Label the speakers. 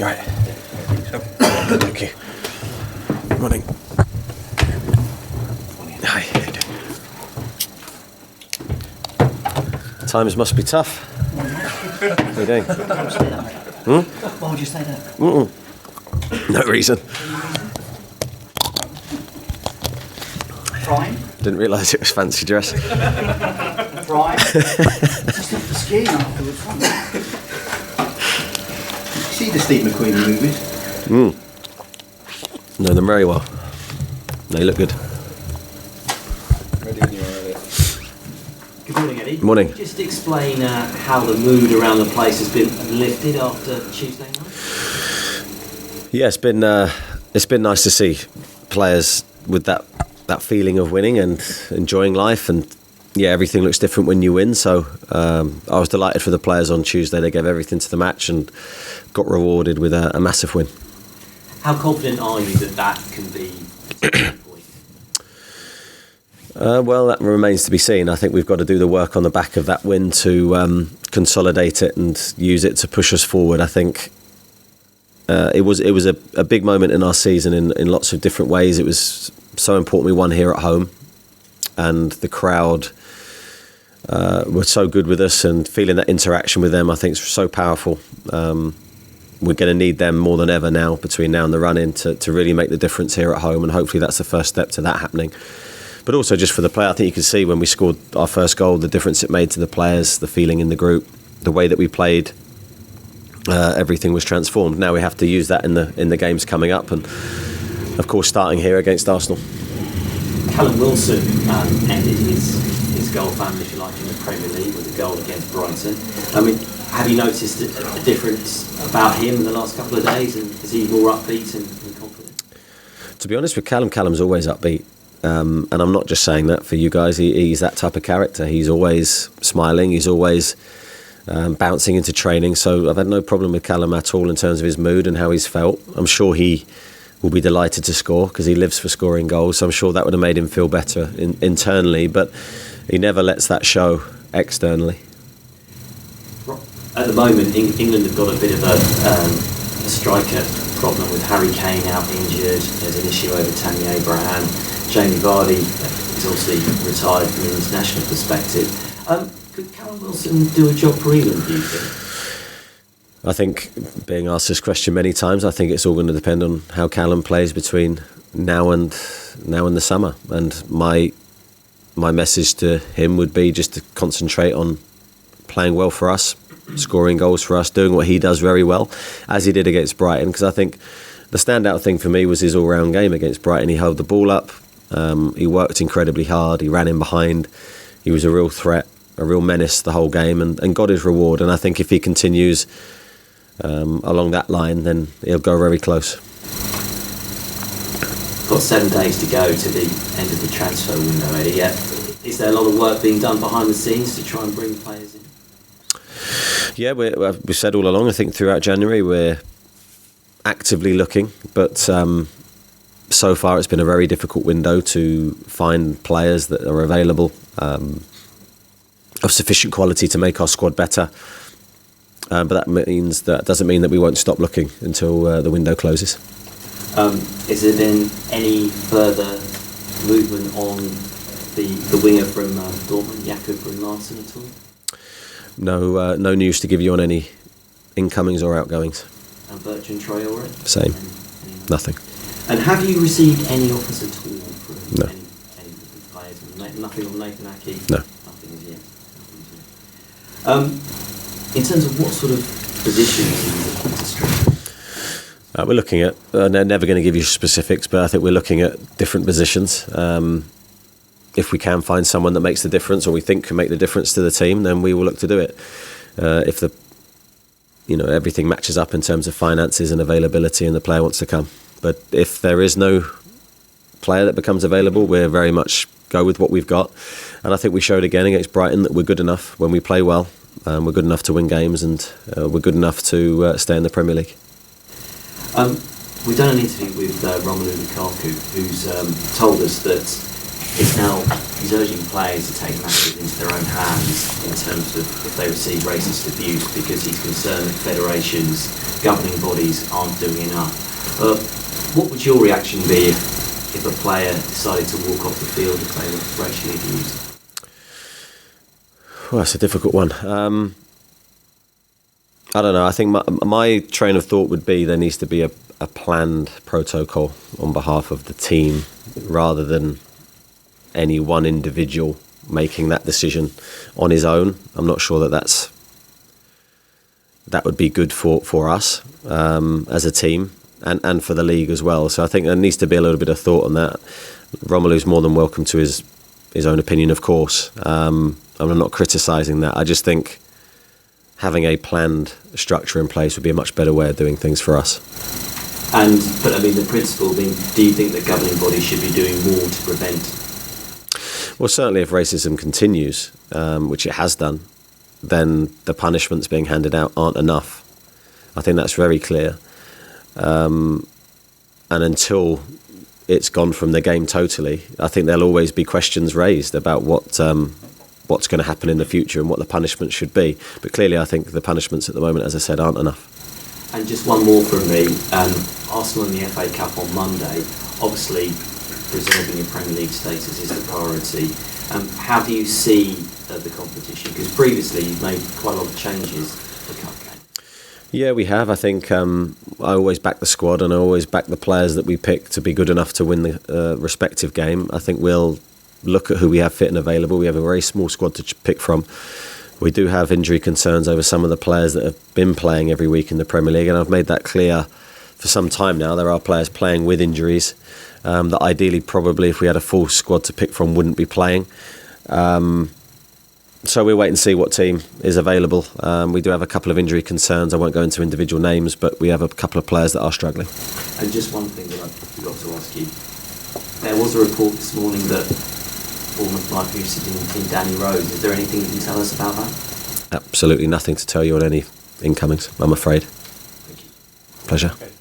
Speaker 1: You right? Thank you. Morning. Hi. How you doing? Times must be tough. How you doing?
Speaker 2: Why would you say that?
Speaker 1: No reason.
Speaker 2: Prime?
Speaker 1: Didn't realise it was fancy dress.
Speaker 2: Prime? Just look for skiing afterwards. See the Steve McQueen movies?
Speaker 1: Know them very well. They look good.
Speaker 3: Ready when you are, Elliot.
Speaker 4: Good morning, Eddie.
Speaker 1: Morning.
Speaker 4: Can you just explain how the mood around the place has been lifted after Tuesday night?
Speaker 1: Yeah, it's been nice to see players with that feeling of winning and enjoying life, and yeah, everything looks different when you win. So I was delighted for the players on Tuesday. They gave everything to the match and got rewarded with a massive win.
Speaker 4: How confident are you that can be a point?
Speaker 1: Well, that remains to be seen. I think we've got to do the work on the back of that win to consolidate it and use it to push us forward. I think it was a big moment in our season in lots of different ways. It was so important we won here at home, and the crowd were so good with us, and feeling that interaction with them I think is so powerful. We're going to need them more than ever now, between now and the run-in, to really make the difference here at home, and hopefully that's the first step to that happening. But also just for the player, I think you can see when we scored our first goal, the difference it made to the players, the feeling in the group, the way that we played. Everything was transformed. Now we have to use that in the games coming up, and of course starting here against Arsenal.
Speaker 4: Callum Wilson ended his goal family, if you like, in the Premier League with a goal against Brighton. I mean, have you noticed a difference about him in the last couple of days, and is he more upbeat and confident?
Speaker 1: To be honest with Callum's always upbeat. And I'm not just saying that for you guys. He's that type of character. He's always smiling. He's always bouncing into training. So I've had no problem with Callum at all in terms of his mood and how he's felt. I'm sure he will be delighted to score because he lives for scoring goals. So I'm sure that would have made him feel better internally. But he never lets that show externally.
Speaker 4: At the moment, England have got a bit of a striker problem with Harry Kane out injured. There's an issue over Tammy Abraham. Jamie Vardy is obviously retired from an international perspective. Could Callum Wilson do a job for England, do you think?
Speaker 1: I think, being asked this question many times, I think it's all going to depend on how Callum plays between now and the summer. And my message to him would be just to concentrate on playing well for us, scoring goals for us, doing what he does very well, as he did against Brighton. Because I think the standout thing for me was his all-round game against Brighton. He held the ball up. He worked incredibly hard. He ran in behind. He was a real threat, a real menace the whole game, and got his reward. And I think if he continues along that line, then he'll go very close.
Speaker 4: Got 7 days to go to the end of the transfer window, Eddie. Is there a lot of work being done behind the scenes to try and bring players in?
Speaker 1: Yeah, we've said all along, I think throughout January, we're actively looking, but so far it's been a very difficult window to find players that are available of sufficient quality to make our squad better. But that doesn't mean that we won't stop looking until the window closes.
Speaker 4: Has there been any further movement on the winger from Dortmund, Jakob Brun-Larsen, at all?
Speaker 1: No news to give you on any incomings or outgoings.
Speaker 4: And Bertrand Traore?
Speaker 1: Same. Nothing.
Speaker 4: And have you received any offers at all from
Speaker 1: No.
Speaker 4: any players? Nothing on Nathan Ake?
Speaker 1: No.
Speaker 4: Nothing as yet. In terms of what sort of positions are you looking to strengthen?
Speaker 1: We're looking at, they're never going to give you specifics, but I think we're looking at different positions. If we can find someone that makes the difference, or we think can make the difference to the team, then we will look to do it. If everything matches up in terms of finances and availability, and the player wants to come. But if there is no player that becomes available, we're very much go with what we've got. And I think we showed again against Brighton that we're good enough when we play well. We're good enough to win games, and we're good enough to stay in the Premier League.
Speaker 4: We've done an interview with Romelu Lukaku, who's told us that he's urging players to take matters into their own hands in terms of if they receive racist abuse, because he's concerned that federations, governing bodies aren't doing enough. What would your reaction be if a player decided to walk off the field if they were racially abused?
Speaker 1: Well, that's a difficult one. I don't know. I think my train of thought would be there needs to be a planned protocol on behalf of the team rather than any one individual making that decision on his own. I'm not sure that would be good for us as a team and for the league as well. So I think there needs to be a little bit of thought on that. Romulu's more than welcome to his own opinion, of course. I'm not criticising that. I just think having a planned structure in place would be a much better way of doing things for us.
Speaker 4: But I mean, the principle, do you think that governing bodies should be doing more to prevent?
Speaker 1: Well, certainly if racism continues, which it has done, then the punishments being handed out aren't enough. I think that's very clear. And until it's gone from the game totally, I think there'll always be questions raised about what's going to happen in the future and what the punishment should be. But clearly I think the punishments at the moment, as I said, aren't enough.
Speaker 4: And just one more from me. Arsenal in the FA Cup on Monday. Obviously, preserving your Premier League status is the priority. How do you see the competition? Because previously you've made quite a lot of changes for the Cup game.
Speaker 1: Yeah, we have. I think I always back the squad and I always back the players that we pick to be good enough to win the respective game. I think we'll look at who we have fit and available. We have a very small squad to pick from. We do have injury concerns over some of the players that have been playing every week in the Premier League, and I've made that clear for some time now. There are players playing with injuries that ideally, probably, if we had a full squad to pick from, wouldn't be playing. So we'll wait and see what team is available. We do have a couple of injury concerns. I won't go into individual names, but we have a couple of players that are struggling.
Speaker 4: And just one thing that I forgot to ask you. There was a report this morning that Bournemouth might be interested in Danny Rose. Is there anything you can tell us about that?
Speaker 1: Absolutely nothing to tell you on any incomings, I'm afraid.
Speaker 4: Thank you.
Speaker 1: Pleasure.
Speaker 3: Okay.